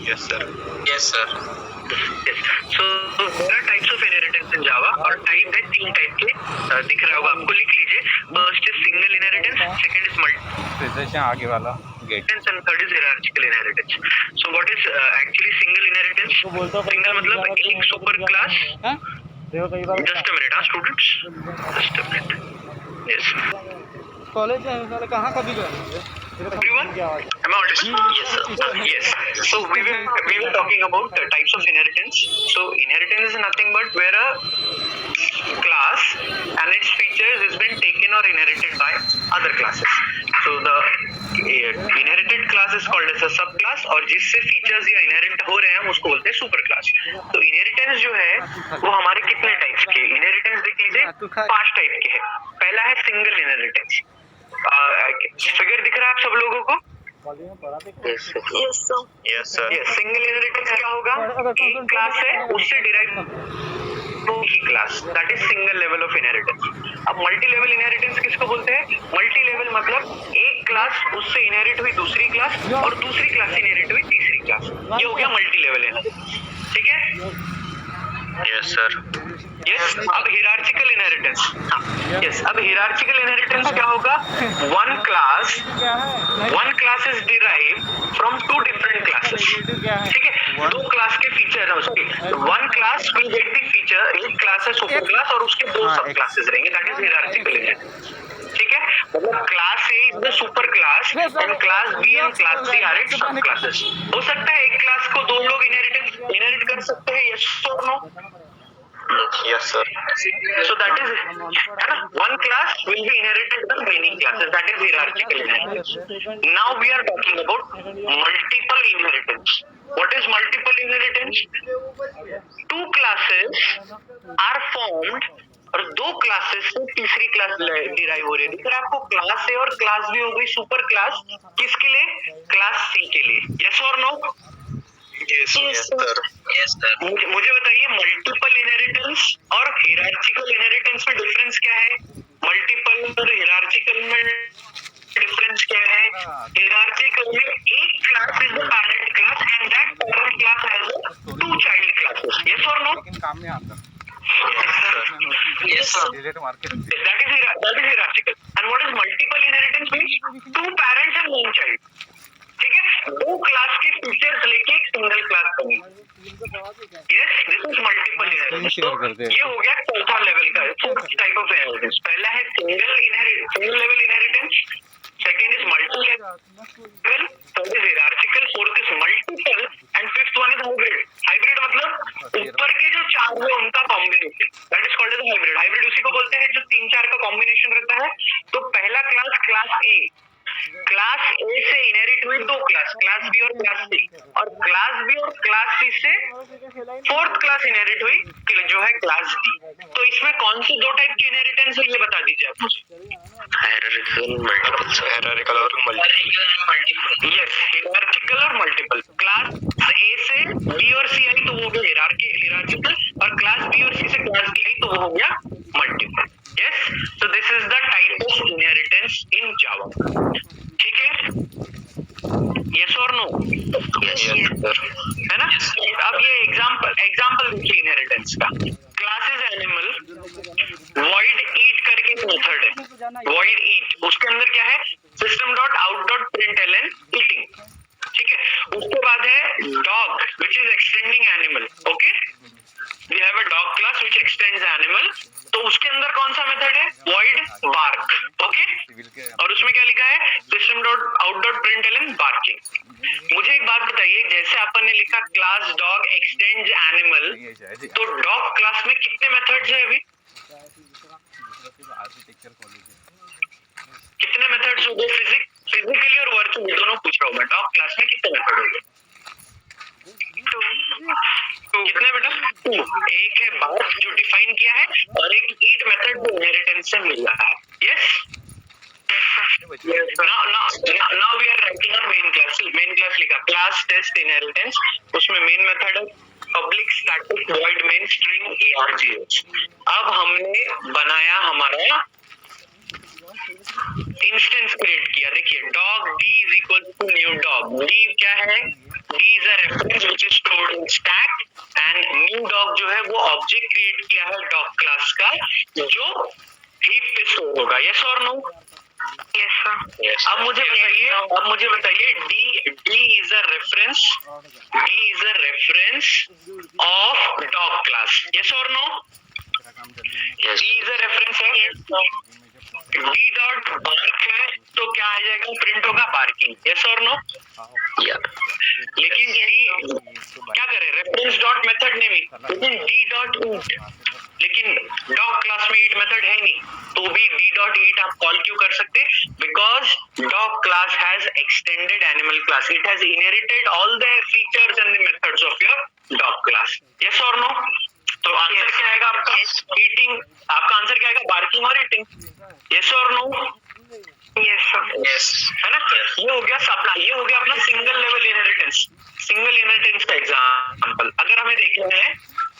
Yes, sir. Yes, sir. Yes. So there are types of inheritance in Java और type है 3 type के दिख रहा होगा आपको, लिख लीजिए. First is single inheritance, second is multi आगे वाला gate and third is hierarchical inheritance. So what is actually single inheritance? Single मतलब एक super class. Just a minute, students. Just a minute. Yes. College में कहाँ कभी गए Everyone, am I audible? Yes, sir. Yes. So we were talking about the types of inheritance. So inheritance is nothing but where a class and its features has been taken or inherited by other classes. So the inherited class is called as a subclass और जिससे features या inherit हो रहे हैं उसको बोलते हैं super class. तो inheritance जो है वो हमारे कितने टाइप्स के inheritance देख लीजिए 5 टाइप के हैं. पहला है single inheritance. फिगर दिख रहा है आप सब लोगों को? Yes, sir. Yes, sir. Single inheritance क्या होगा? एक क्लास है उससे derive he class, that is single level of inheritance. अब मल्टी लेवल इनहेरिटेंस किसको बोलते हैं? मल्टी लेवल मतलब एक क्लास उससे इनहेरिट हुई दूसरी क्लास और दूसरी क्लास से इनहेरिट हुई तीसरी क्लास. ये हो गया मल्टी लेवल इनहेरिटेंस. ठीक है? Yes, sir. यस. अब हियरार्चिकल इनहेरिटेंस. यस. अब हियरार्चिकल इनहेरिटेंस क्या होगा? One class is derive from 2 different classes. ठीक है? 2 क्लास के फीचर है उसके. One class will get the feature, एक क्लास है सुपर क्लास और उसके 2 सब क्लासेस रहेंगे. That is hierarchical inheritance. ठीक है? मतलब class A is the super class and class B and class C are its sub classes. हो सकता है एक क्लास को 2 लोग इनहेरिट कर सकते हैं. यस और no? Yes, sir. So that is one class will be inherited by many classes. That is hierarchical inheritance. Now we are talking about multiple inheritance. What is multiple inheritance? 2 classes are formed और 2 classes से तीसरी class derive हो रही है. फिर आपको class ए और class B हो गई सुपर क्लास. किसके लिए? क्लास सी के लिए. यस और no? Yes, sir. Yes, sir. मुझे बताइए मल्टीपल इनहेरिटेंस और हियरार्चिकल इनहेरिटेंस में डिफरेंस क्या है? मल्टीपल और हियरार्चिकल में डिफरेंस क्या है? हियरार्चिकल में एक class is the parent class and that parent class has 2 child classes. Yes और नो? काम में आता Yes, sir. That is hierarchical. And what is multiple inheritance means? 2 parents and 1 child. ठीक है? 2 क्लास के फीचर्स लेके एक सिंगल क्लास बनी. Yes, this is multiple inheritance. ये हो गया चौथा लेवल का, फोर्थ टाइप ऑफ इनहेरिटेंस. पहला है single level inheritance, second is multi level, third is hierarchical, fourth is multiple and fifth one is hybrid. Hybrid मतलब ऊपर के जो 4 है उनका combination. That is called as hybrid. Hybrid उसी को बोलते हैं जो 3-4 का कॉम्बिनेशन रहता है. तो पहला क्लास ए, क्लास ए से इनहेरिट हुई 2 क्लास बी और क्लास सी, और क्लास बी और क्लास सी से 4th क्लास इनहेरिट हुई जो है क्लास डी. तो इसमें कौन से 2 टाइप की इनहेरिटेंस है ये बता दीजिए आप मुझे. Hierarchical, multiple, sir. Hierarchical और multiple. यस, हियरार्चिकल और मल्टीपल. क्लास ए से बी और सी आई तो वो हो गया हियरार्चिकल, और क्लास बी और सी से क्लास डी आई तो वो हो गया multiple. Yes. So this is the type of inheritance in Java. ठीक है? यस और नो? Yes, sir. है ना? अब ये एग्जांपल देखिए इनहेरिटेंस का. क्लासेस एनिमल, void eat करके एक मेथड है. void eat उसके अंदर क्या है? system dot out dot println eating. ठीक है? उसके बाद है dog which is extending animal. Okay, we have a dog class which extends animal. तो उसके अंदर कौन सा मेथड है? void bark. ओके, और उसमें क्या लिखा है? system dot out dot println barking. मुझे एक बात बताइए, जैसे अपन ने लिखा क्लास डॉग एक्सटेंड्स एनिमल, तो डॉग क्लास में कितने मेथड्स है अभी? कितने मेथड्स हो गए? फिजिकली और वर्चुअली दोनों पूछ रहा हूँ मैं. डॉग क्लास में कितने मेथड हो गए? कितने बेटा? 2. एक है बार्क जो डिफाइन किया है और एक ईट मेथड जो इनहेरिटेंस से मिल रहा है. Yes. Now we are writing our main class लिखा क्लास टेस्ट इनहेरिटेंस. उसमें मेन मेथड है public static void main string args. अब हमने बनाया हमारा इंस्टेंस क्रिएट किया। देखिए dog D is equal to new dog. D क्या है? D is a reference which is stored in stack and new dog जो है वो ऑब्जेक्ट क्रिएट किया है डॉग क्लास का जो हीप पे स्टोर होगा। यस और नो? Yes. अब मुझे बताइए D is a reference of dog class. Yes और no? Yes. D is a reference है। डी डॉट बार्क है तो क्या आ जाएगा? प्रिंट होगा बार्किंग। यस और नो? Yeah. लेकिन डी क्या करे? रेफरेंस डॉट मेथड नेम, लेकिन डी डॉट ईट, लेकिन डॉग क्लास में ईट मेथड है नहीं, तो भी डी डॉट ईट आप कॉल क्यों कर सकते? Because dog class has extended animal class, it has inherited all the features and the methods of your dog class. Yes और नो? तो आंसर क्या आएगा आपका? ईटिंग। आपका आंसर क्या आएगा? बार्किंग और ईटिंग। यस और नो? Yes. है ना? ये हो गया अपना, ये हो गया अपना सिंगल लेवल इनहेरिटेंस का एग्जांपल। अगर हमें देखना है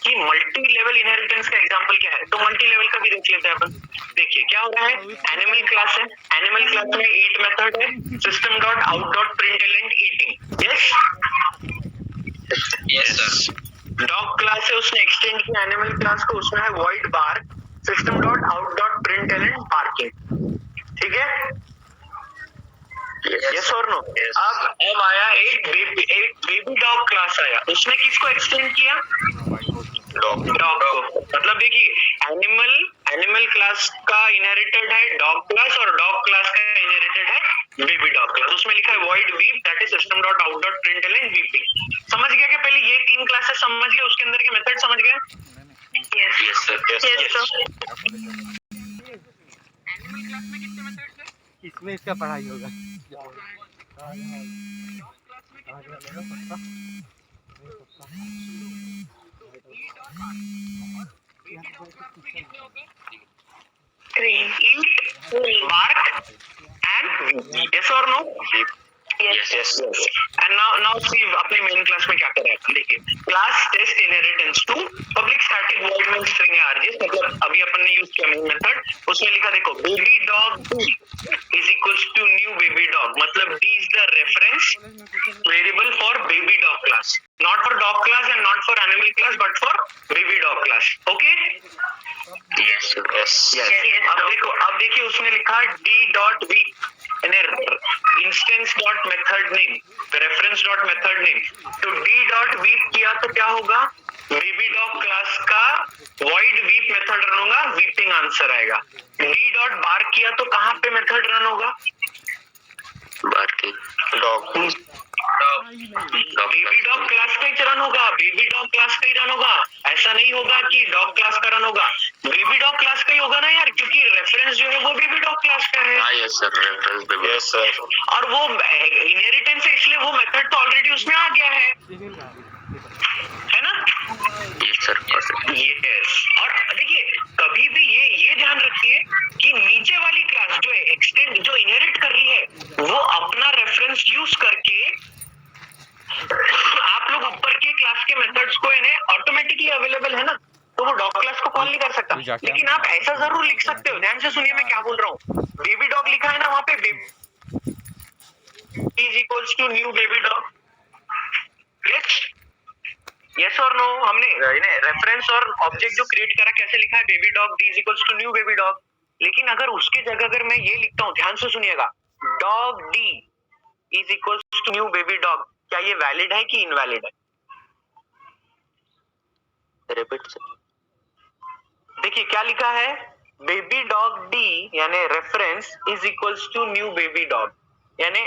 कि मल्टी लेवल इनहेरिटेंस का एग्जांपल क्या है, तो मल्टी लेवल का भी देख लेते हैं अपन। देखिए क्या हो रहा है? एनिमल क्लास है, एनिमल क्लास में ईट मेथड है, system dot out dot println eating. Yes Yes, sir. Dog class है, उसने एक्सटेंड किया एनिमल क्लास को, उसमें है void bark, system dot out dot println barking. ठीक है? यस और नो? Yes. अब आया एक बेबी डॉग क्लास आया, उसने किसको एक्सटेंड किया? डॉग को। मतलब देखिए एनिमल क्लास का इनहेरिटेड है डॉग क्लास और डॉग क्लास का इनहेरिटेड है बेबी डॉग क्लास। उसमें लिखा है void weep that is system dot out dot println weeping. समझ गया कि पहले ये तीन क्लासेस समझ गए, उसके अंदर के मेथड समझ गए? Yes, sir. इसमें इसका पढ़ाई होगा। Eat, bark and weep. Yes or no? Yes. And now see अपने मेन क्लास में क्या कर रहे हैं। देखिए class test inheritance two public static void में स्ट्रिंग है आरजेस, मतलब अभी अपन ने यूज किया मेन मेथड, उसमें लिखा देखो baby dog is equals to new baby dog, मतलब D is the reference variable for baby dog class, not for dog class and not for animal class but for baby dog class. Okay Yes, sir. Yes. अब देखिए उसने लिखा D dot V instance dot method name, reference dot method name, तो D dot weep किया तो क्या होगा? Baby dog class का वॉइड वीप मेथड रन होगा, वीपिंग आंसर आएगा। डी डॉट बार्क किया तो कहाँ पे मेथड रन होगा? Barking. Dog baby dog class का ही रन होगा, बेबी डॉग क्लास का ही रन होगा। ऐसा नहीं होगा कि डॉग क्लास का रन होगा, बेबी डॉग क्लास का ही होगा ना यार, क्योंकि रेफरेंस जो है वो बेबी डॉग क्लास का है। Ah, yes, sir. Reference baby. Yes sir. और वो इनहेरिटेंस है, इसलिए वो मेथड तो ऑलरेडी उसमें आ गया है ना? Yes, sir. Perfect. यस। और देखिए कभी भी ये ध्यान रखिए कि नीचे वाली क्लास जो है एक्सटेंड जो इनहेरिट कर रही है वो अपना रेफरेंस यूज करके आप लोग ऊपर के क्लास के मेथड्स को इन्हें ऑटोमेटिकली अवेलेबल है ना, तो वो डॉग क्लास को कॉल नहीं कर सकता। लेकिन आप ऐसा जरूर लिख सकते हो, ध्यान से सुनिए मैं क्या बोल रहा हूँ। बेबी डॉग लिखा है ना वहां पे, baby is equals to new baby dog. Yes और नो? हमने रेफरेंस और ऑब्जेक्ट जो क्रिएट करा कैसे लिखा है? Baby dog D is equals to new baby dog. लेकिन अगर उसके जगह अगर मैं ये लिखता हूँ, ध्यान से सुनिएगा, dog D is equals to new baby dog, क्या ये वैलिड है कि इनवैलिड है? Repeat, sir. देखिए क्या लिखा है, बेबी डॉग डी यानी reference is equals to new baby dog, यानी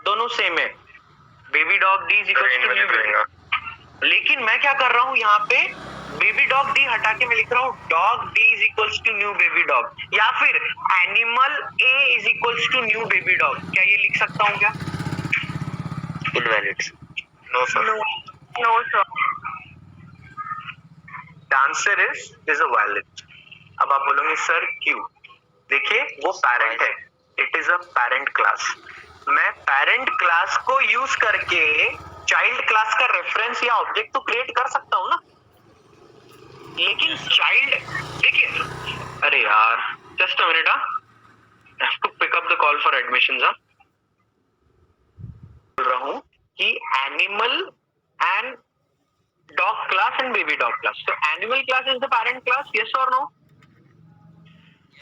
दोनों सेम है, baby dog D is equals to new baby. लेकिन मैं क्या कर रहा हूं यहाँ पे, बेबी डॉग डी हटा के मैं लिख रहा हूँ dog D is equals to new baby dog, या फिर animal A is equals to new baby dog, क्या ये लिख सकता हूँ क्या? Invalid. No sir. No sir, the answer is a valid. अब आप बोलोगे सर क्यों? देखिए वो पैरेंट है, it is a parent class. मैं पैरेंट क्लास को यूज करके चाइल्ड क्लास का रेफरेंस या ऑब्जेक्ट तो क्रिएट कर सकता हूँ ना, लेकिन चाइल्ड देखिए, अरे यार just a minute, have to pick up the call for admissions. हाँ, बोल रहा हूँ कि animal and dog class and baby dog class. So animal class is the parent class, yes or no?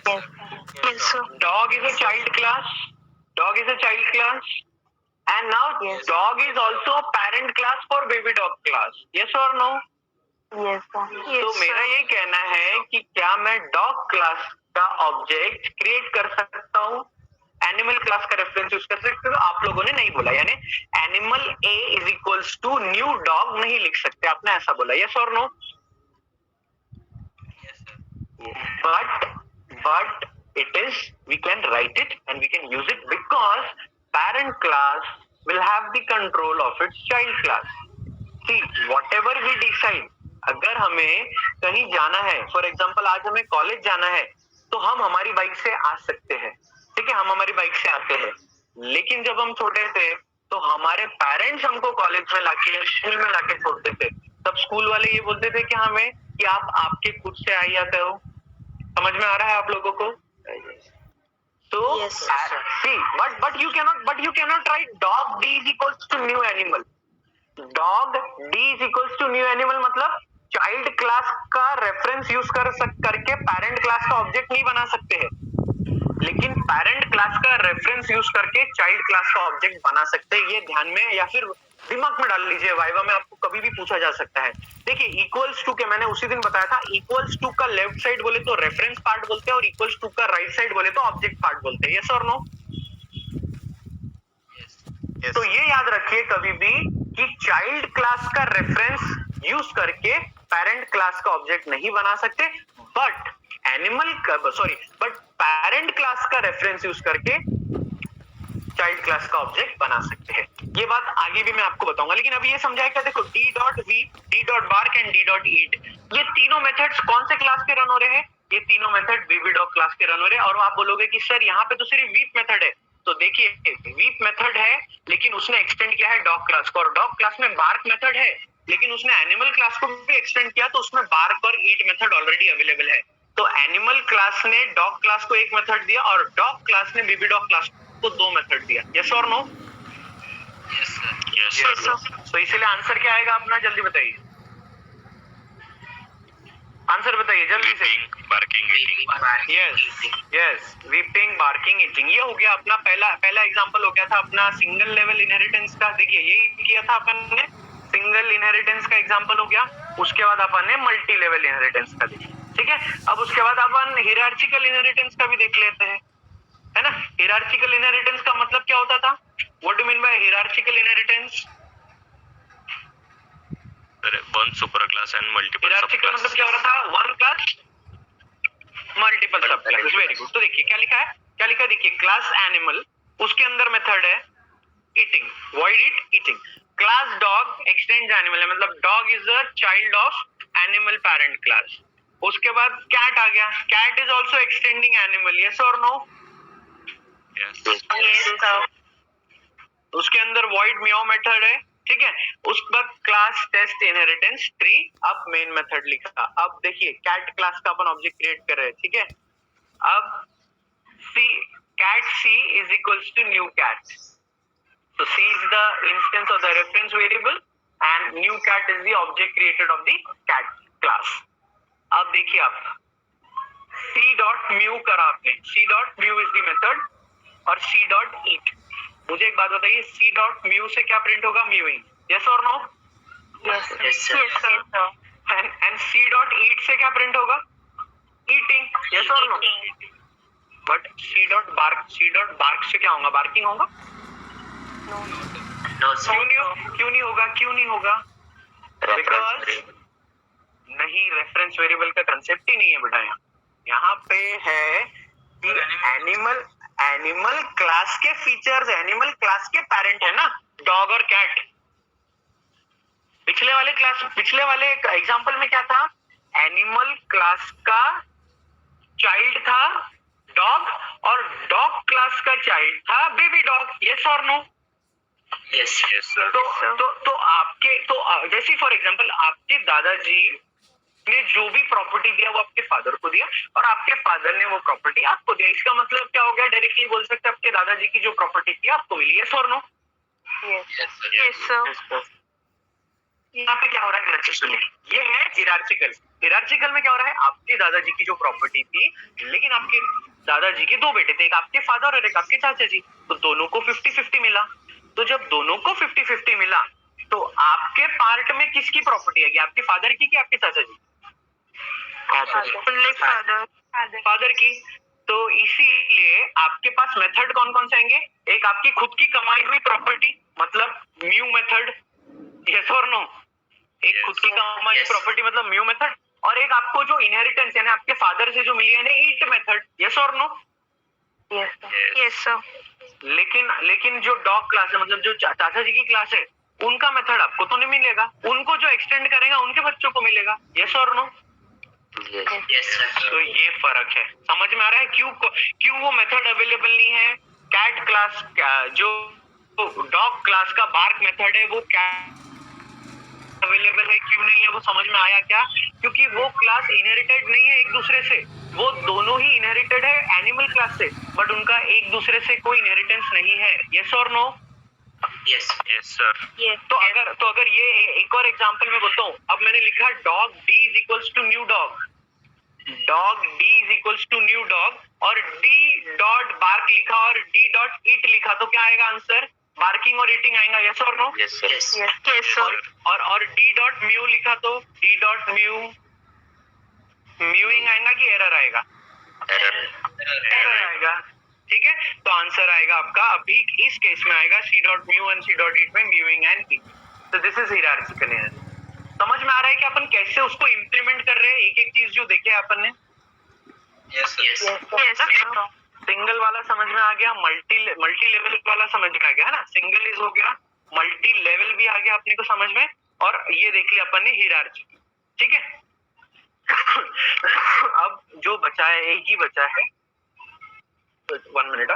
Yes, sir. Dog is a child class. Dog is a child class. And now Yes. dog is also a parent class for baby dog class. Yes or no? Yes, sir. तो मेरा ये कहना है कि क्या मैं dog class का object create कर सकता हूँ, एनिमल क्लास का रेफरेंस यूज कर सकते हो. आप लोगों ने नहीं बोला, यानी animal A is equals to new dog नहीं लिख सकते, आपने ऐसा बोला. यस और no? But it is, we can write it and we can use it because parent class will have the control of its child class. See, whatever we decide, अगर हमें कहीं जाना है, फॉर एग्जाम्पल आज हमें college जाना है, तो हम हमारी बाइक से आ सकते हैं. ठीक है, हम हमारी बाइक से आते हैं. लेकिन जब हम छोटे थे तो हमारे पेरेंट्स हमको कॉलेज में लाके, स्कूल में लाके छोड़ते थे. तब स्कूल वाले ये बोलते थे कि हमें कि आप आपके खुद से आ जाते हो. समझ में आ रहा है आप लोगों को? So Yes, see, but you cannot write dog D is equals to new animal. Dog D is equals to new animal मतलब चाइल्ड क्लास का रेफरेंस यूज करके पेरेंट क्लास का ऑब्जेक्ट नहीं बना सकते हैं, लेकिन पेरेंट क्लास का रेफरेंस यूज करके चाइल्ड क्लास का ऑब्जेक्ट बना सकते हैं. ये ध्यान में या फिर दिमाग में डाल लीजिए, वाइवा में आपको कभी भी पूछा जा सकता है. देखिए, इक्वल्स टू के मैंने उसी दिन बताया था, इक्वल्स टू का लेफ्ट साइड बोले तो रेफरेंस पार्ट बोलते हैं और इक्वल्स टू का राइट साइड बोले तो ऑब्जेक्ट पार्ट बोलते हैं. यस और नो? Yes. तो ये याद रखिए कभी भी कि चाइल्ड क्लास का रेफरेंस यूज करके पेरेंट क्लास का ऑब्जेक्ट नहीं बना सकते, बट पेरेंट क्लास का रेफरेंस यूज करके चाइल्ड क्लास का ऑब्जेक्ट बना सकते हैं. ये बात आगे भी मैं आपको बताऊंगा, लेकिन अभी ये समझाया क्या? देखो, d.v, d.bark एंड d.eat, ये तीनों मेथड्स कौन से क्लास के रन हो रहे हैं? ये तीनों मेथड बेबी डॉग क्लास के रन हो रहे हैं. और आप बोलोगे कि सर यहाँ पे तो सिर्फ वीप मेथड है. तो देखिए, वीप मेथड है लेकिन उसने एक्सटेंड किया है डॉग क्लास को, और डॉग क्लास में बार्क मेथड है लेकिन उसने एनिमल क्लास को भी एक्सटेंड किया, तो उसमें बार्क और ईट मेथड ऑलरेडी अवेलेबल है. तो एनिमल क्लास ने डॉग क्लास को एक मेथड दिया और डॉग क्लास ने बेबी डॉग क्लास को दो मेथड दिया. यस और नो? Yes, sir. तो इसलिए आंसर क्या आएगा अपना? जल्दी बताइए, आंसर बताइए जल्दी से. Weeping, barking, eating. Yes, weeping, barking, eating. ये हो गया अपना पहला एग्जांपल हो गया था अपना सिंगल लेवल इनहेरिटेंस का. देखिए, यही किया था अपन ने, सिंगल इनहेरिटेंस का एग्जांपल हो गया. उसके बाद अपन ने मल्टी लेवल इनहेरिटेंस का देखा. ठीक है, अब उसके बाद अपन हियरार्चिकल इनहेरिटेंस का भी देख लेते हैं, है ना. हियरार्चिकल इनहेरिटेंस का मतलब क्या होता था? What do mean by hierarchical inheritance? One super class and multiple hierarchical मतलब subclasses. क्या हो रहा था? One class multiple sub classes. Very good. तो देखिए क्या लिखा है, क्या लिखा है? देखिए, क्लास एनिमल, उसके अंदर मेथड है eating, void eat, eating. Class dog extend animal है, मतलब dog is a child of animal parent class. उसके बाद कैट आ गया, cat is also extending animal. Yes और नो? Yes. Yes, sir. उसके अंदर वॉइड मियाओ मेथड है. ठीक है, उसके बाद क्लास टेस्ट इनहेरिटेंस ट्री. अब मेन मेथड लिखा. अब देखिए, कैट क्लास का अपन ऑब्जेक्ट क्रिएट कर रहे हैं. ठीक है, अब C, cat C is equals to new cat. So C is the instance of the reference variable and new cat is the object created of the cat class. अब देखिए, आप C dot mu करा आपने, C dot mu is the method और C dot eat. मुझे एक बात बताइए, C dot mu से क्या प्रिंट होगा? Mewing. Yes or no? Yes, Yes, sir. Yes, sir. And C dot eat से क्या प्रिंट होगा? Eating. Yes or no? But C dot bark से क्या होगा? Barking होगा? No, sir. क्यों नहीं होगा? Reference variable. नहीं, रेफरेंस वेरिएबल का कंसेप्ट ही नहीं है बेटा. यहाँ पे है कि एनिमल क्लास के फीचर्स, एनिमल क्लास के पेरेंट है ना, डॉग और कैट. पिछले वाले एग्जांपल में क्या था? एनिमल क्लास का चाइल्ड था डॉग और डॉग क्लास का चाइल्ड था बेबी डॉग. यस और नो? Yes, yes, sir. तो आपके, तो जैसे फॉर एग्जांपल आपके दादाजी ने जो भी प्रॉपर्टी दिया वो आपके फादर को दिया और आपके फादर ने वो प्रॉपर्टी आपको दिया। इसका मतलब क्या हो गया? डायरेक्टली बोल सकते हैं आपके दादाजी की जो प्रॉपर्टी थी आपको मिली। यस और नो? Yes, sir. यहाँ पे क्या हो रहा है? गलत से सुनिए, ये है हिरार्चिकल। हिरार्चिकल में क्या हो रहा है? आपके दादाजी की जो प्रॉपर्टी थी, लेकिन आपके दादाजी के दो बेटे थे, एक आपके फादर और एक आपके चाचा जी, तो दोनों को 50-50 मिला। तो जब दोनों को 50-50 मिला तो आपके पार्ट में किसकी प्रॉपर्टी आएगी? आपके फादर की कि आपके चाचा जी? Only father. फादर की। तो इसीलिए आपके पास मेथड कौन कौन से आएंगे? एक आपकी खुद की कमाई हुई प्रॉपर्टी, मतलब म्यू मेथड। यस और नो? एक खुद की कमाई हुई प्रॉपर्टी मतलब म्यू मेथड, और एक आपको जो इनहेरिटेंस यानी आपके फादर से जो मिली है ना, ईट मेथड। यस और नो? Yes, sir. लेकिन जो डॉग क्लास है, मतलब जो चाचा जी की क्लास है, उनका मेथड आपको तो नहीं मिलेगा, उनको जो एक्सटेंड करेगा उनके बच्चों को मिलेगा। यस और नो? Yes, sir. तो ये फर्क है। समझ में आ रहा है क्यों वो मेथड अवेलेबल नहीं है? कैट क्लास जो डॉग क्लास का बार्क मेथड है वो अवेलेबल है, क्यों नहीं है? वो समझ में आया क्या? क्योंकि वो क्लास इनहेरिटेड नहीं है एक दूसरे से, वो दोनों ही इनहेरिटेड है एनिमल क्लास से, बट उनका एक दूसरे से कोई इनहेरिटेंस नहीं है। यस और no? Yes. Yes, sir. Yes. तो अगर ये एक और एग्जांपल में बोलता हूँ, अब मैंने लिखा dog D is equals to new dog, dog D is equals to new dog, और डी डॉट बार्क लिखा और डी डॉट ईट लिखा, तो क्या आएगा आंसर? बार्किंग और ईटिंग आएगा। यस और no? Yes, sir. Yes, sir. और डी डॉट म्यू लिखा तो डी डॉट म्यूइंग आएगा कि एरर आएगा? एरर आएगा। ठीक है, तो आंसर आएगा आपका अभी इस केस में आएगा C dot mew and C dot eat में म्यूइंग एंड ईट। तो दिस इज हिरार्चिकल इनहेरिटेंस। समझ में आ रहा है कि अपन कैसे उसको इंप्लीमेंट कर रहे हैं? एक एक चीज जो देखे अपन ने। Yes, yes. Yes, sir. Single वाला समझ में आ गया, मल्टी लेवल वाला समझ में आ गया है ना? सिंगल इज हो गया, मल्टी लेवल भी आ गया अपने को समझ में, और ये देख लिया अपन ने हिरार्ची। ठीक है, अब जो बचा है, एक ही बचा है, 1 मिनट।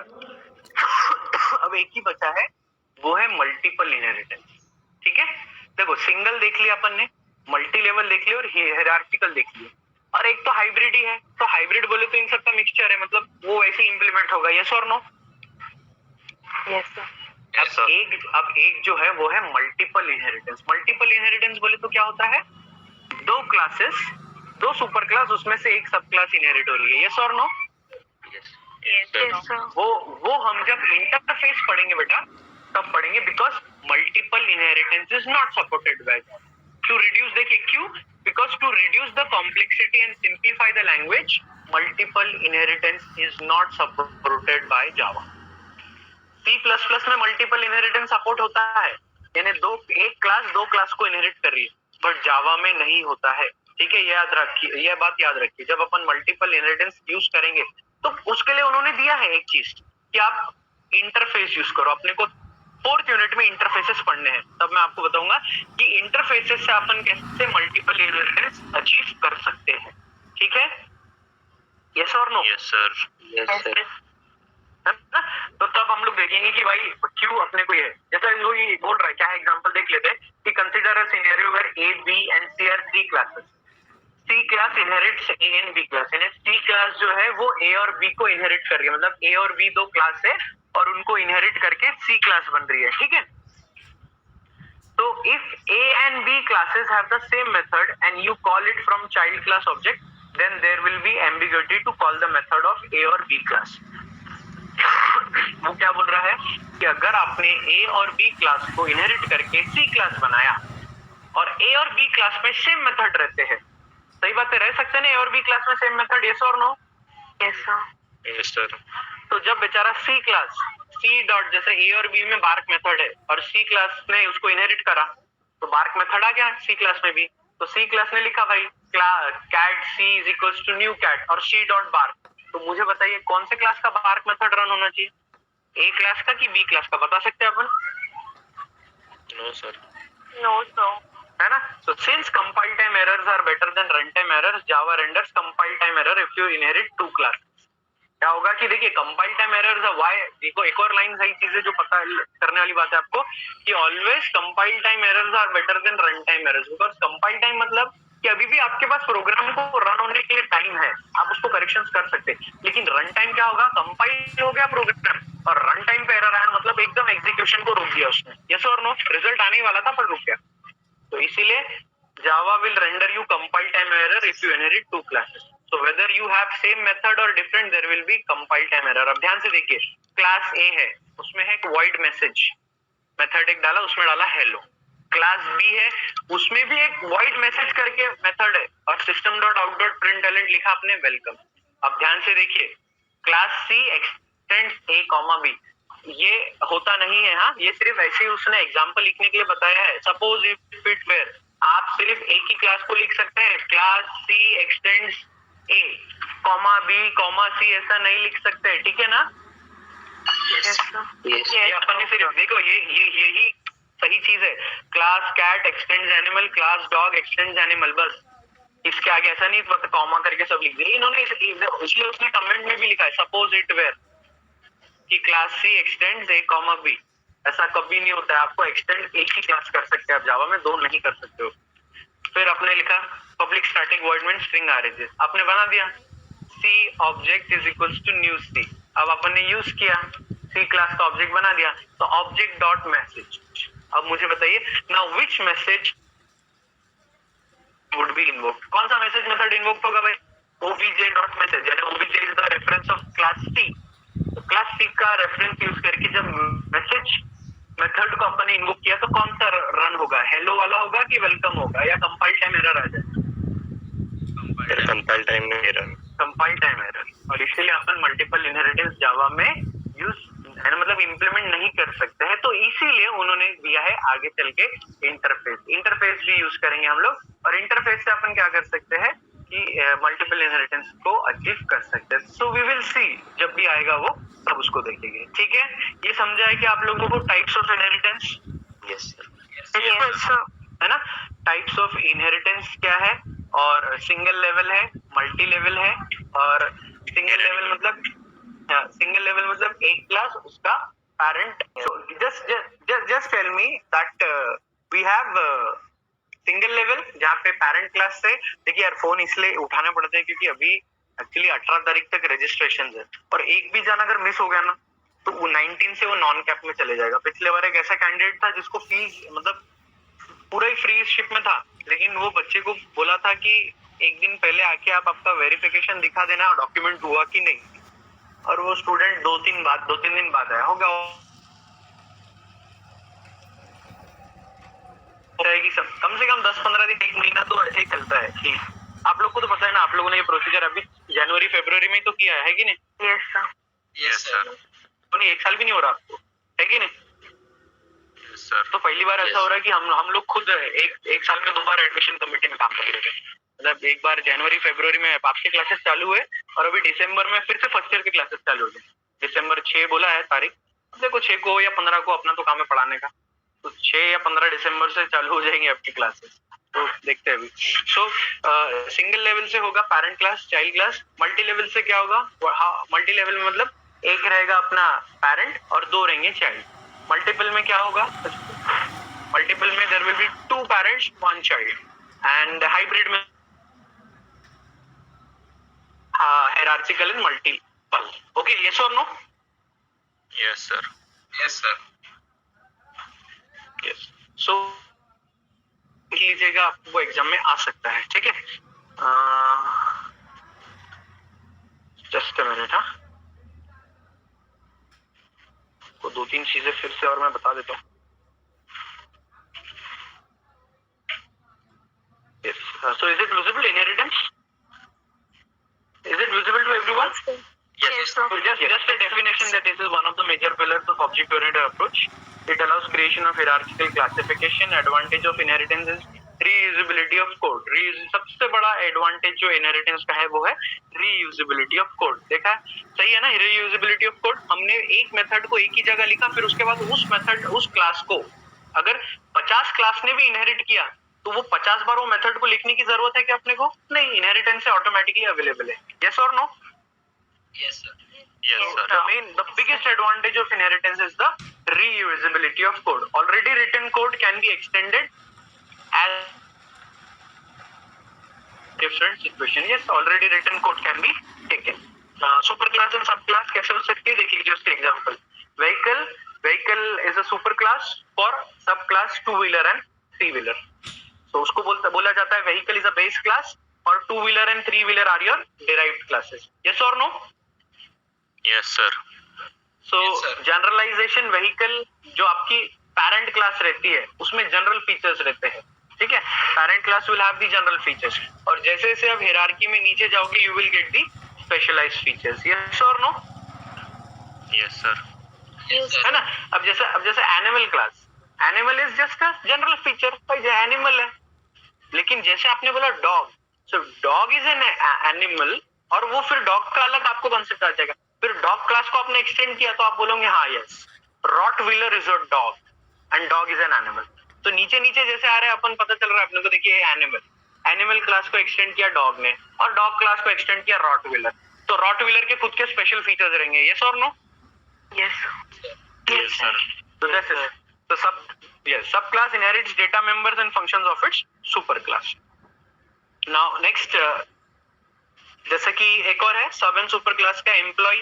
अब एक ही बचा है, वो है मल्टीपल इनहेरिटेंस। ठीक है, देखो सिंगल देख लिया अपन ने, मल्टी लेवल देख लिया और हिरार्चिकल देख लिया, और एक तो हाइब्रिड ही है। तो हाइब्रिड बोले तो इन सबका मिक्सचर है, मतलब वो वैसे इंप्लीमेंट होगा। यस और नो? Yes, sir. अब एक जो है वो है मल्टीपल इनहेरिटेंस। मल्टीपल इनहेरिटेंस बोले तो क्या होता है? दो क्लासेस, दो सुपर क्लास, उसमें से एक सब क्लास इनहेरिट हो रही है। यस और नो? Yes, sir. वो हम जब इंटरफेस पढ़ेंगे बेटा तब पढ़ेंगे, because multiple inheritance is not supported by to reduce. देखिए क्यों? Because to reduce the complexity and simplify the language, multiple inheritance is not supported by Java. C++ में मल्टीपल इनहेरिटेंस सपोर्ट होता है, यानी एक क्लास दो क्लास को inherit कर रही है, बट जावा में नहीं होता है। ठीक है, याद रखिए, यह बात याद रखिए। जब अपन मल्टीपल इनहेरिटेंस यूज करेंगे तो उसके लिए उन्होंने दिया है एक चीज कि आप इंटरफेस यूज करो। अपने को 4th यूनिट में इंटरफेसेस पढ़ने हैं, तब मैं आपको बताऊंगा कि इंटरफेसेस से अपन कैसे मल्टीपल इनहेरिटेंस अचीव कर सकते हैं। ठीक है, यस और no? Yes, sir. Yes, sir. तो तब हम लोग देखेंगे कि भाई क्यों अपने को ये, जैसा वो ये बोल रहा है, क्या एग्जांपल देख लेते हैं कि consider a scenario where A, B and C are 3 classes. C class inherits A and B class, यानी C क्लास जो है वो A और B को इनहेरिट कर रही है, मतलब A और B दो क्लास है और उनको इनहेरिट करके C क्लास बन रही है। ठीक है, तो if A and B classes have the same method and you call it from child class object, then there will be ambiguity to call the method of A or B class। वो क्या बोल रहा है कि अगर आपने A और B class को इनहेरिट करके C क्लास बनाया और A और B क्लास में सेम मेथड रहते हैं, सही बात है, रह सकते हैं A और B क्लास में सेम मेथड? यस और no? Yes, sir. Yes, sir. तो जब बेचारा C क्लास C डॉट, जैसे A और B में बार्क मेथड है और C क्लास ने उसको इनहेरिट करा तो बार्क मेथड आ गया C क्लास में भी। तो C क्लास ने लिखा भाई cat C is equals to new cat और C डॉट बार्क। तो मुझे बताइए कौन से क्लास का बार्क मेथड रन होना चाहिए, A क्लास का कि B क्लास का? बता सकते हैं अपन? No, sir. No, sir. है ना? So since compile time errors are better than runtime errors, Java renders compile time error if you inherit two classes। क्या होगा कि देखिए कंपाइल टाइम एरर्स वाई, देखो एक और लाइन सही चीज है जो पता करने वाली बात है आपको कि always compile time errors are better than run time errors, because compile time मतलब कि अभी भी आपके पास प्रोग्राम को रन होने के लिए टाइम है, आप उसको करेक्शंस कर सकते हैं, लेकिन रन टाइम क्या होगा, कंपाइल हो गया प्रोग्राम और रन टाइम पे एरर आया, मतलब एकदम एग्जीक्यूशन को रोक दिया उसने। यस और नो? रिजल्ट आने ही वाला था पर रुक गया। तो इसीलिए Java will render you compile time error if you inherit two classes. So whether you have same method और different, there will be compile time error. अब ध्यान से देखिए, क्लास ए है, उसमें है एक वॉइड मैसेज, मेथड एक डाला, उसमें डाला हेलो। क्लास बी है, उसमें भी एक वॉइड मैसेज करके मेथड है और system dot out dot println लिखा आपने वेलकम। अब ध्यान से देखिए, क्लास सी एक्सटेंड्स ए कॉमा बी, ये होता नहीं है। हाँ, ये सिर्फ ऐसे ही उसने एग्जांपल लिखने के लिए बताया है। सपोज इफ इट वेयर, आप सिर्फ एक ही क्लास को लिख सकते हैं, क्लास सी एक्सटेंड्स ए कॉमा बी कॉमा सी, ऐसा नहीं लिख सकते, ठीक है ना? Yes. Yes. ये अपन ने सिर्फ देखो, यही सही चीज है। Class cat extends animal, class dog extends animal, बस इसके आगे ऐसा नहीं कॉमा करके सब लिख दिया इन्होंने, इसलिए उसने कमेंट में भी लिखा है सपोज इट वेयर कि क्लास सी एक्सटेंड्स ए कॉमा बी। ऐसा कभी नहीं होता है, आपको एक्सटेंड एक ही क्लास कर सकते हैं आप जावा में, दो नहीं कर सकते हो। फिर आपने लिखा public static void main string args, आपने बना दिया C object is equals to new C. अब अपन ने यूज किया, सी क्लास का ऑब्जेक्ट बना दिया, तो ऑब्जेक्ट डॉट मैसेज। अब मुझे बताइए now which message would be invoked, कौन सा मैसेज मेथड इन्वोक्ड होगा भाई? obj डॉट मैसेज, यानी obj is the reference of class C. तो क्लास सी का रेफरेंस यूज करके जब मैसेज मेथड को अपन ने इन्वोक किया तो कौन सा रन होगा, हेलो वाला होगा कि वेलकम होगा, या कंपाइल टाइम एरर आ जाए? कंपाइल टाइम में एरर, कंपाइल टाइम एरर। और इसलिए अपन मल्टीपल इनहेरिटेंस जावा में यूज मतलब इम्प्लीमेंट नहीं कर सकते हैं, तो इसीलिए उन्होंने दिया है आगे चल के इंटरफेस भी यूज करेंगे हम लोग, और इंटरफेस से अपन क्या कर सकते हैं कि मल्टीपल इनहेरिटेंस को अचीव कर सकते हैं। सो वी विल सी, जब भी आएगा वो तब उसको देखेंगे, ठीक है? ये समझा है कि आप लोगों को types of inheritance Yes, sir. Yes. है ना, टाइप्स ऑफ इनहेरिटेंस क्या है, और सिंगल लेवल है, मल्टी लेवल है, और सिंगल लेवल मतलब एक क्लास उसका parent. Just tell me that we have single level जहाँ पे पैरेंट क्लास से, देखिए यार फोन इसलिए उठाना पड़ता है क्योंकि अभी एक्चुअली 18 तारीख तक रजिस्ट्रेशन है, और एक भी जान अगर मिस हो गया ना तो वो 19 से वो नॉन कैप में चले जाएगा। पिछले बार एक ऐसा कैंडिडेट था जिसको फीस मतलब पूरा ही फ्री शिप में था, लेकिन वो बच्चे को बोला था कि एक दिन पहले आके आप आपका वेरिफिकेशन दिखा देना डॉक्यूमेंट हुआ कि नहीं, और वो स्टूडेंट दो तीन दिन बाद आया होगा। सब कम से कम 10-15 दिन, एक महीना तो ऐसे ही चलता है कि आप लोग को तो पता है ना, आप लोगों ने ये प्रोसीजर अभी जनवरी फरवरी में तो किया है कि नहीं? Yes, sir. Yes, sir. तो नहीं, एक साल भी नहीं हो रहा आपको, है कि नहीं? Yes sir. तो पहली बार ऐसा हो रहा है कि हम लोग खुद एक साल में 2 बार एडमिशन कमेटी में काम कर रहे हैं। मतलब एक बार जनवरी फरवरी में आपके क्लासेस चालू हुए, और अभी दिसंबर में फिर से फर्स्ट ईयर के क्लासेस चालू हो गए। दिसंबर 6 बोला है तारीख, देखो 6 को या 15 को, अपना तो काम है पढ़ाने का, तो 6 या 15 दिसंबर से चालू हो जाएंगे आपकी क्लासेस, तो देखते हैं अभी। सो सिंगल लेवल से होगा parent class, child class. Multi level से क्या होगा? मल्टी लेवल में मतलब एक रहेगा अपना पैरेंट और 2 रहेंगे चाइल्ड। मल्टीपल में क्या होगा? मल्टीपल में there will be 2 parents 1 child, and hybrid में hierarchical and multiple. Okay, yes और no? Yes sir. Yes, sir. Yes. So लिख लीजिएगा, आपको एग्जाम में आ सकता है, ठीक है? Just a minute. हाँ, को 2-3 चीजें फिर से और मैं बता देता हूँ। Yes. So is it visible inheritance? Is it visible to everyone? Yes, sir. So just a definition that this is one of the major pillars of object-oriented approach. It allows creation of hierarchical classification. Advantage of inheritance is reusability of code. सबसे बड़ा advantage जो inheritance का है वो है reusability of code. देखा सही है ना? reusability of code, हमने एक मेथड को एक ही जगह लिखा, फिर उसके बाद उस मेथड उस क्लास को अगर 50 क्लास ने भी इनहेरिट किया तो वो 50 बार वो मेथड को लिखने की जरूरत है क्या अपने को? नहीं, इनहेरिटेंस से ऑटोमेटिकली अवेलेबल है। यस और no? Yes, sir. Yes sir. The biggest advantage of inheritance is the reusability of code. Already written code can be extended as different situation. Yes, already written code can be taken. Super class and sub class कैसे हो सकती है, देख लीजिए उसके example. Vehicle is a super class for sub class two wheeler and three wheeler. So उसको बोला जाता है vehicle is a base class और two wheeler and three wheeler are your derived classes. Yes or no? Yes, sir. So Yes, sir. Generalisation vehicle जो आपकी parent class रहती है उसमें जनरल फीचर्स रहते हैं. ठीक है, parent class will have the general features और जैसे जैसे आप हायरार्की में नीचे जाओगे you will get the specialized features. Yes और no? Yes, sir. Yes, sir. है ना. अब जैसे animal class, animal is just a general feature, भाई जो एनिमल है. लेकिन जैसे आपने बोला dog, so dog is an animal और वो फिर डॉग का अलग आपको कॉन्सेप्ट आ जाएगा. फिर डॉग क्लास को आपने एक्सटेंड किया तो आप बोलोगे हाँ yes, Rottweiler is a dog and dog is an animal. तो नीचे नीचे जैसे आ रहे हैं अपन, पता चल रहा है अपने को. देखिए एनिमल क्लास को एक्सटेंड किया डॉग ने और डॉग क्लास को एक्सटेंड किया रॉटवीलर. तो रॉटवीलर के खुद के स्पेशल फीचर्स रहेंगे. यस और no? Yes. Yes, sir. So that's it. So subclass inherits data members and functions of its superclass. Now next, जैसे कि एक और है सब एंड सुपर क्लास का employ.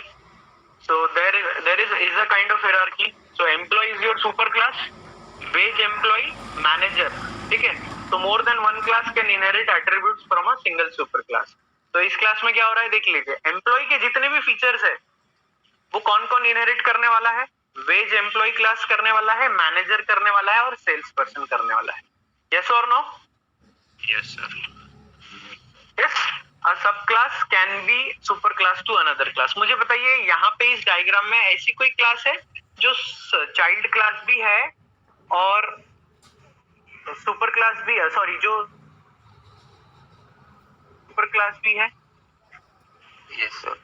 So there is a kind of hierarchy. So employee is your super class, wage employee, manager. ठीक है, तो more than one class can inherit attributes from a single super class. तो इस class में क्या हो रहा है देख लीजिए. एम्प्लॉय के जितने भी फीचर्स है वो कौन कौन इनहेरिट करने वाला है. वेज एम्प्लॉय क्लास करने वाला है, मैनेजर करने वाला है और सेल्स पर्सन करने वाला है. यस और no? Yes, sir. Yes. A sub class can be super class to another class. मुझे बताइए यहाँ पे इस डायग्राम में ऐसी कोई क्लास है जो चाइल्ड क्लास भी है और सुपर क्लास भी है, सॉरी जो सुपर क्लास भी है. Yes, sir.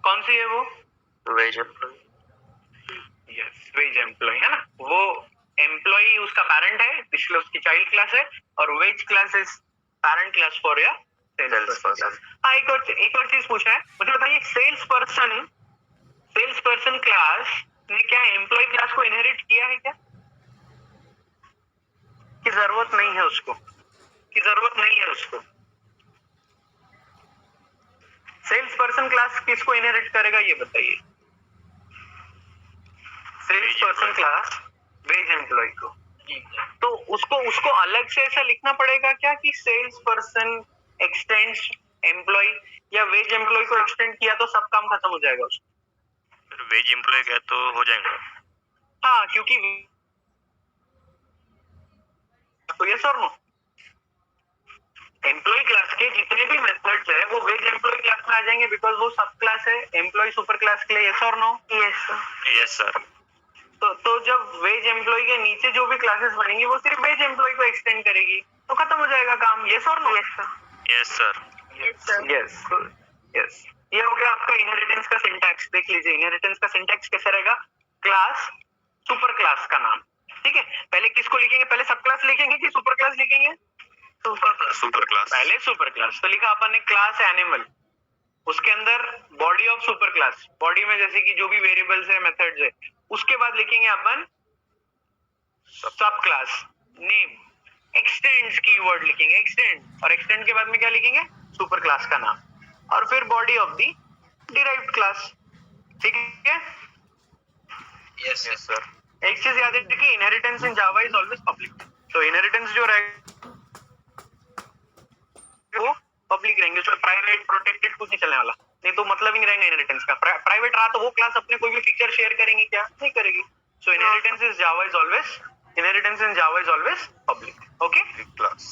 कौन सी है वो? Wage employee. Yes, wage employee है ना. वो एम्प्लॉय उसका पेरेंट है, इसलिए उसकी चाइल्ड क्लास है और wage class is parent class for या सेल्स पर्सन. हाँ, एक और चीज पूछा है. मुझे बताइए सेल्स पर्सन क्लास ने क्या एम्प्लॉय क्लास को इनहेरिट किया है क्या? की जरूरत नहीं है उसको. सेल्स पर्सन क्लास किसको इनहेरिट करेगा ये बताइए. Sales person class wage employee को. तो उसको अलग से ऐसा लिखना पड़ेगा क्या कि सेल्स पर्सन एक्सटेंड्स एम्प्लॉय, या वेज एम्प्लॉय को एक्सटेंड किया तो सब काम खत्म हो जाएगा उसको? फिर वेज एम्प्लॉय क्या तो हो जाएगा. हाँ, क्योंकि तो यस और नो, एम्प्लॉय क्लास के जितने भी मेथड्स है वो वेज एम्प्लॉय क्लास में आ जाएंगे बिकॉज वो सब क्लास है एम्प्लॉय सुपर क्लास के लिए. यस और no? Yes, sir. Yes, sir. तो जब वेज एम्प्लॉय के नीचे जो भी क्लासेस बनेंगी वो सिर्फ वेज एम्प्लॉय को एक्सटेंड करेगी तो खत्म हो जाएगा काम. यस और no? Yes, sir. Yes, sir. Yes, sir. Yes. ये हो गया आपका इनहेरिटेंस का सिंटैक्स. देख लीजिए इनहेरिटेंस का सिंटैक्स कैसे रहेगा. क्लास सुपर क्लास का नाम. ठीक है, पहले किसको लिखेंगे? पहले सब क्लास लिखेंगे कि सुपर क्लास लिखेंगे? Super class. पहले सुपर क्लास. तो लिखा अपन ने क्लास एनिमल, उसके अंदर body of super class, body में जैसे कि जो भी वेरिएबल्स है मेथड्स है. उसके बाद लिखेंगे अपन सब क्लास नेम, एक्सटेंड्स कीवर्ड लिखेंगे एक्सटेंड, और एक्सटेंड के बाद में क्या लिखेंगे? सुपर क्लास का नाम और फिर body of the derived class. ठीक है. Yes, Yes, sir. एक चीज याद रखिए कि inheritance in Java is always public. तो इनहेरिटेंस जो रहेगा वो पब्लिक रहेंगे, उसमें प्राइवेट प्रोटेक्टेड कुछ नहीं चलने वाला. नहीं तो मतलब ही नहीं रहेगा इनहेरिटेंस का. प्राइवेट रहा तो वो क्लास अपने कोई भी फीचर शेयर करेंगी क्या? नहीं करेगी. So inheritance in Java is always public. Okay, Class.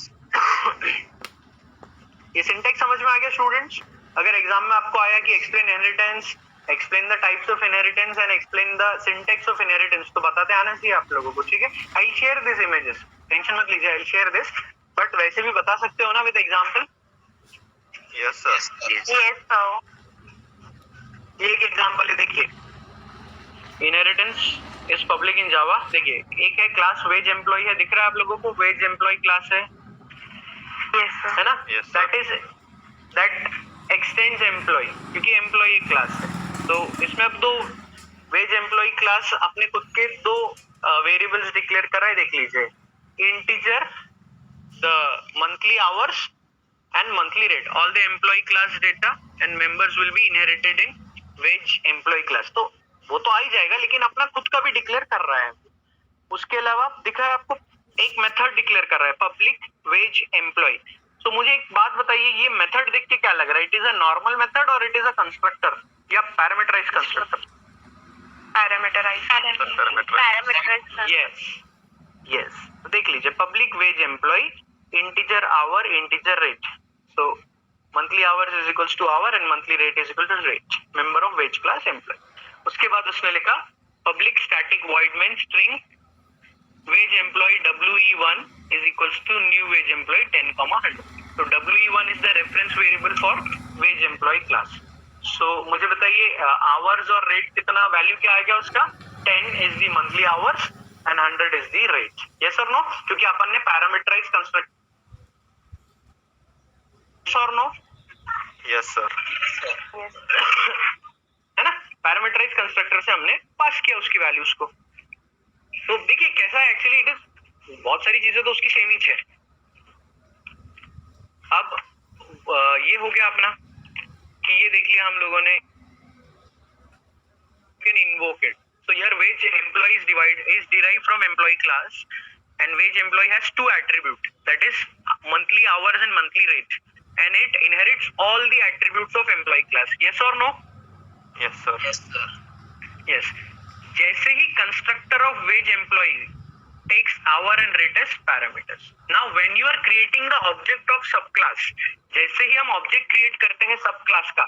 ये सिंटैक्स समझ में आ गया स्टूडेंट्स? अगर एग्जाम में आपको आया कि explain inheritance, explain the types of inheritance and explain the syntax of inheritance, तो बताते आना चाहिए आप लोगों को. ठीक है, I share this images, tension मत लीजिए, आई शेयर दिस, बट वैसे भी बता सकते हो ना with example. Yes, sir. yes. Yes, sir. ये एक एग्जांपल है. देखिए इनहेरिटेंस इज पब्लिक इन जावा. देखिए एक है क्लास वेज एम्प्लॉय है, दिख रहा है आप लोगों को? वेज एम्प्लॉय क्लास है Yes, sir. है ना? Yes, sir. That extends employee, क्योंकि एम्प्लॉय एक क्लास है. तो इसमें अब दो वेज एम्प्लॉय क्लास अपने खुद के दो वेरिएबल्स डिक्लेयर कर रहा है. देख लीजिए, integer the monthly hours and monthly rate. All the employee class data and members will be inherited in wage employee class. तो वो तो आ ही जाएगा, लेकिन अपना खुद का भी डिक्लेयर कर रहा है. उसके अलावा दिखा है आपको एक मेथड डिक्लेयर कर रहा है, पब्लिक वेज एम्प्लॉय. तो मुझे एक बात बताइए, ये मेथड देख के क्या लग रहा है? It is a normal method और इट इज अ कंस्ट्रक्टर या पैरामीटराइज कंस्ट्रक्टर? पैरामीटराइज. यस. तो देख लीजिए, public wage employee, integer hour, integer rate. So monthly hours is equals to hour and monthly rate is equal to rate, member of wage class employee. उसके बाद उसने लिखा public static void main string wage employee WE1 is equals to new wage employee 10,100. So WE1 is the reference variable for wage employee class. So मुझे बताइए hours और rate कितना value क्या आएगा उसका? 10 is the monthly hours and 100 is the rate. Yes or no? क्योंकि अपन ने parameterise construct. Yes or no? Yes, sir. है ना? पैरामीटराइज कंस्ट्रक्टर से हमने पास किया उसकी वैल्यूज को. तो देखिए कैसा है, एक्चुअली इट इज बहुत सारी चीजें तो उसकी सेम ही है. अब ये हो गया अपना कि ये देख लिया हम लोगों ने, can invoke it. So here wage employee is derived from employee class and wage employee has two attributes, that is monthly hours and monthly rate, and it inherits all the attributes of employee class. Yes or no? Yes, sir. Yes, sir. Yes. जैसे ही constructor of wage employee takes hour and rate as parameters. Now when you are creating the object of subclass, जैसे ही हम object create करते हैं subclass का,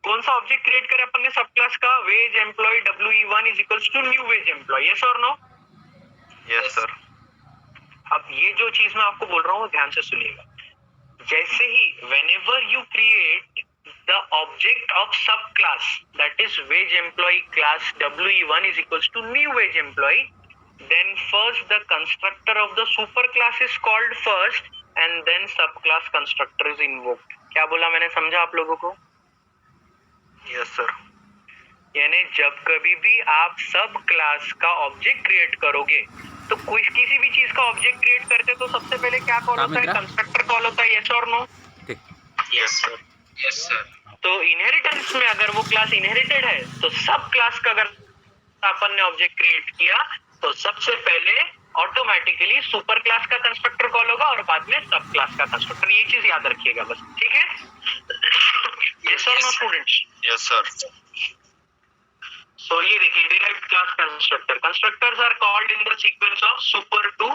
कौन सा object create करें अपन ने सबक्लास का? Wage employee WE1 is equals to new wage employee. Yes or no? Yes, sir. अब ये जो चीज मैं आपको बोल रहा हूँ ध्यान से सुनिएगा. जैसे ही whenever you create the object of subclass, that is wage employee class WE1 is equals to new wage employee, then first the constructor of the superclass is called first and then subclass constructor is invoked. क्या बोला मैंने, समझा आप लोगों को? Yes, sir. यानी जब कभी भी आप सब क्लास का ऑब्जेक्ट क्रिएट करोगे तो कोई किसी भी चीज का ऑब्जेक्ट क्रिएट करते तो सबसे पहले क्या कॉल होता है? कंस्ट्रक्टर कॉल होता है. यस और no? Yes, sir. Yes, sir. तो इनहेरिटेंस में अगर वो क्लास इनहेरिटेड है तो सब क्लास का अगर अपन ने ऑब्जेक्ट क्रिएट किया तो सबसे पहले ऑटोमेटिकली सुपर क्लास का कंस्ट्रक्टर कॉल होगा और बाद में सब क्लास का कंस्ट्रक्टर. ये चीज याद रखिएगा बस, ठीक है? यस और no students? Yes, sir. So ये देखिए derived class constructor. Constructors are called in the sequence of super to.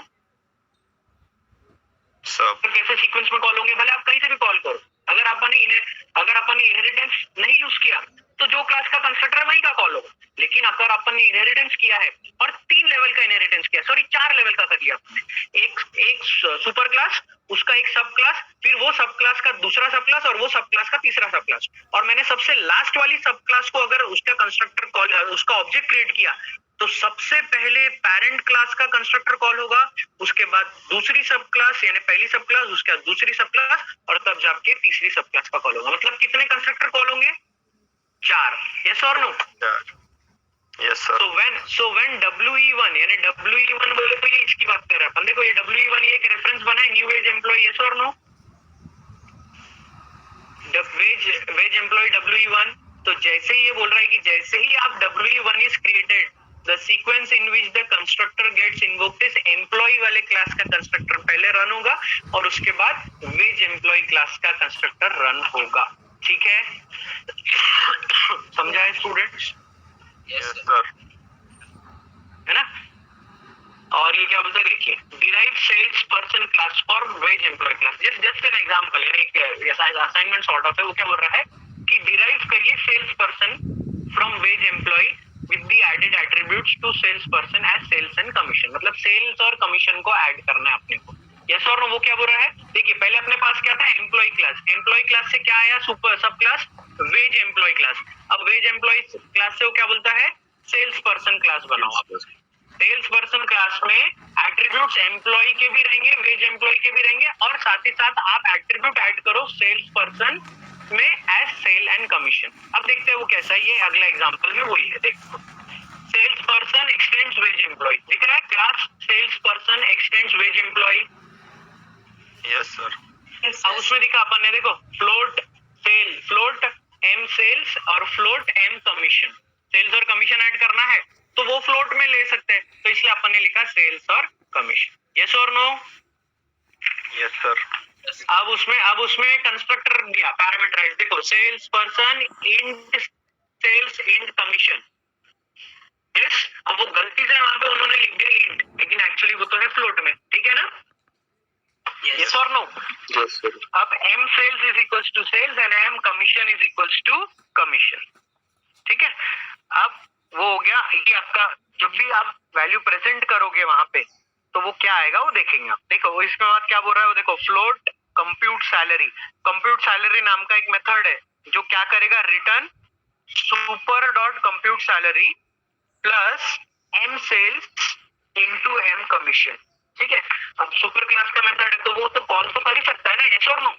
Sub. कैसे सीक्वेंस में कॉल होंगे? भले आप कहीं से भी कॉल करो. अगर अपन ने इनहेरिटेंस नहीं यूज किया तो जो क्लास का कंस्ट्रक्टर वही का कॉल होगा. लेकिन अगर अपन ने इनहेरिटेंस किया है और 3 लेवल का इनहेरिटेंस किया, सॉरी 4 लेवल का कर लिया आपने, एक सुपर क्लास, उसका एक सब क्लास, फिर वो सब क्लास का दूसरा सब क्लास और वो सब क्लास का तीसरा सब क्लास, और मैंने सबसे लास्ट वाली सब क्लास को अगर उसका कंस्ट्रक्टर कॉल, उसका ऑब्जेक्ट क्रिएट किया तो सबसे पहले पेरेंट क्लास का कंस्ट्रक्टर कॉल होगा, उसके बाद दूसरी सब क्लास यानी पहली सब क्लास, उसके बाद दूसरी सब क्लास और तब जाके तीसरी सब क्लास का कॉल होगा. मतलब कितने कंस्ट्रक्टर कॉल होंगे? 4. यस और no? Yeah. Yes, sir. So when WE1 यानी WE1 बोले तो ये इसकी बात कर रहे हैं अपन. देखो ये WE1 ये एक रेफरेंस बना है न्यू वेज एम्प्लॉय. यस और नो? Wage employee WE1. तो जैसे ही ये बोल रहा है कि जैसे ही आप WE1 is created, the sequence in which the constructor gets invoked is employee वाले क्लास का कंस्ट्रक्टर पहले रन होगा और उसके बाद वेज एम्प्लॉय क्लास का कंस्ट्रक्टर रन होगा. ठीक है? समझा है students? Yes, Yes, sir. sir. है ना? और ये क्या बोलते हैं, देखिए derive sales person class for wage employee class. Just an example, यानी असाइनमेंट सॉर्ट ऑफ है. वो क्या बोल रहा है कि डिराइव करिए sales person from wage employee with the added attributes to sales person as sales and commission. मतलब सेल्स और कमीशन को ऐड करना है अपने को. यस और नो? वो क्या बोल रहा है? देखिए पहले अपने पास क्या था? Employee class. एम्प्लॉय क्लास से क्या आया? सुपर सब क्लास वेज एम्प्लॉय क्लास. अब वेज एम्प्लॉय क्लास से वो क्या बोलता है? सेल्स पर्सन क्लास बनाओ. सेल्स पर्सन क्लास में एट्रीब्यूट्स एम्प्लॉय के भी रहेंगे, वेज एम्प्लॉय के भी रहेंगे और साथ ही साथ आप एट्रीब्यूट ऐड करो सेल्स पर्सन में एज सेल एंड कमीशन. अब देखते हैं वो कैसा है. ये अगला एग्जांपल में वही है. देखो sales person extends wage employee. दिख रहा है? Class sales person extends wage employee. Yes, sir. अब उसमें दिखा अपन ने, देखो float sale, float M sales और फ्लोट एम कमीशन, सेल्स और कमीशन ऐड करना है तो वो फ्लोट में ले सकते हैं, तो इसलिए अपन ने लिखा सेल्स और कमीशन। यस और नो? Yes, sir. अब उसमें कंस्ट्रक्टर दिया पैरामीटराइज, देखो sales person int sales int commission. Yes, अब वो गलती से वहां पे उन्होंने लिख दिया इंट, लेकिन एक्चुअली वो तो है फ्लोट में, ठीक है ना? यस और नो? Yes, sir. अब m sales is equals to sales and m commission is equals to commission, ठीक है? अब वो हो गया, ये आपका जब भी आप वैल्यू प्रेजेंट करोगे वहां पे तो वो क्या आएगा वो देखेंगे आप। देखो वो इसमें बात क्या बोल रहा है, वो देखो float compute salary, compute salary नाम का एक मेथड है जो क्या करेगा, return super dot compute salary plus m sales into m commission, ठीक है? अब सुपर क्लास का मेथड है तो वो तो कॉल तो कर ही सकता है ना, यस और नो?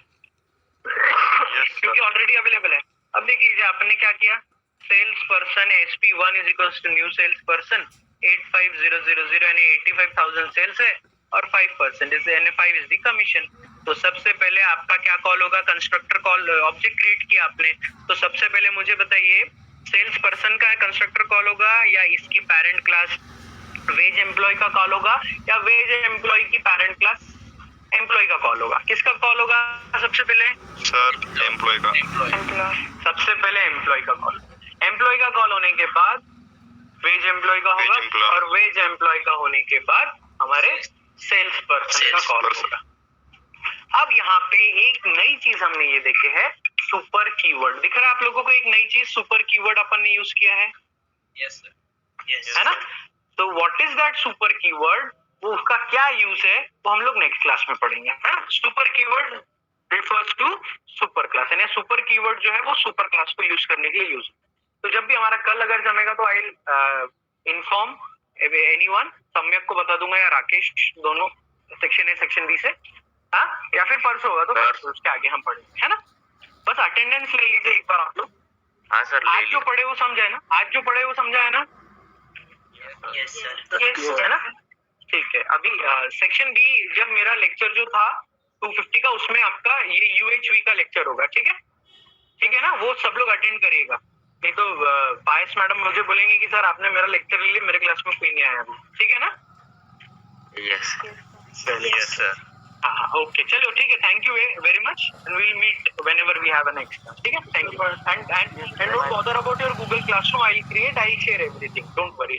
क्योंकि ऑलरेडी अवेलेबल है। अब देख लीजिए आपने क्या किया, sales person SP1 is equals to new sales person 85000 यानी 85,000 सेल्स है और 5% इज यानी 5 इज द कमीशन। तो सबसे पहले आपका क्या कॉल होगा, कंस्ट्रक्टर कॉल, ऑब्जेक्ट क्रिएट किया आपने, तो सबसे पहले मुझे बताइए सेल्स पर्सन का कंस्ट्रक्टर कॉल होगा या इसकी पेरेंट क्लास वेज एम्प्लॉय का कॉल होगा या वेज एम्प्लॉय की पेरेंट क्लास एम्प्लॉय का कॉल होगा? किसका कॉल होगा सबसे पहले? Sir, employee का. सबसे पहले एम्प्लॉय का कॉल, एम्प्लॉय का कॉल होने के बाद वेज एम्प्लॉय का होगा Wage employee. और वेज एम्प्लॉय का होने के बाद हमारे सेल्स पर्सन का कॉल होगा। अब यहाँ पे एक नई चीज हमने ये देखे है, सुपर कीवर्ड। दिख रहा है आप लोगों को एक नई चीज, सुपर कीवर्ड अपन ने यूज किया है, Yes, sir. Yes. है ना? तो what is that super keyword, वो उसका क्या यूज है वो हम लोग नेक्स्ट क्लास में पढ़ेंगे, है ना? Super keyword refers to super class, यानी सुपर कीवर्ड जो है वो सुपर क्लास को यूज करने के लिए यूज। तो जब भी हमारा कल अगर जमेगा तो आई इन्फॉर्म एनीवन, सम्यक को बता दूंगा या राकेश, दोनों सेक्शन ए सेक्शन बी से, हाँ? या फिर परसों होगा तो परसों उसके आगे हम पढ़ेंगे, है ना? बस अटेंडेंस ले लीजिए एक बार आप लोग। हाँ सर, आज जो पढ़े वो समझा है ना? आज जो पढ़े वो समझा है ना? Yes, sir. Yes, है ना? ठीक है। अभी सेक्शन बी जब मेरा लेक्चर जो था 250 का, उसमें आपका ये UHV का लेक्चर होगा, ठीक है? ठीक है ना? वो सब लोग अटेंड करिएगा, नहीं तो पायस मैडम मुझे बोलेंगे कि सर आपने मेरा लेक्चर ले लिया, मेरे क्लास में कोई नहीं आया अभी, ठीक है ना? Yes. Yes, sir. हाँ, ओके, चलो ठीक है, thank you very much and we will meet whenever we have a next class, ठीक है? Thank you and don't bother about your Google classroom, I will create, I will share everything, don't worry.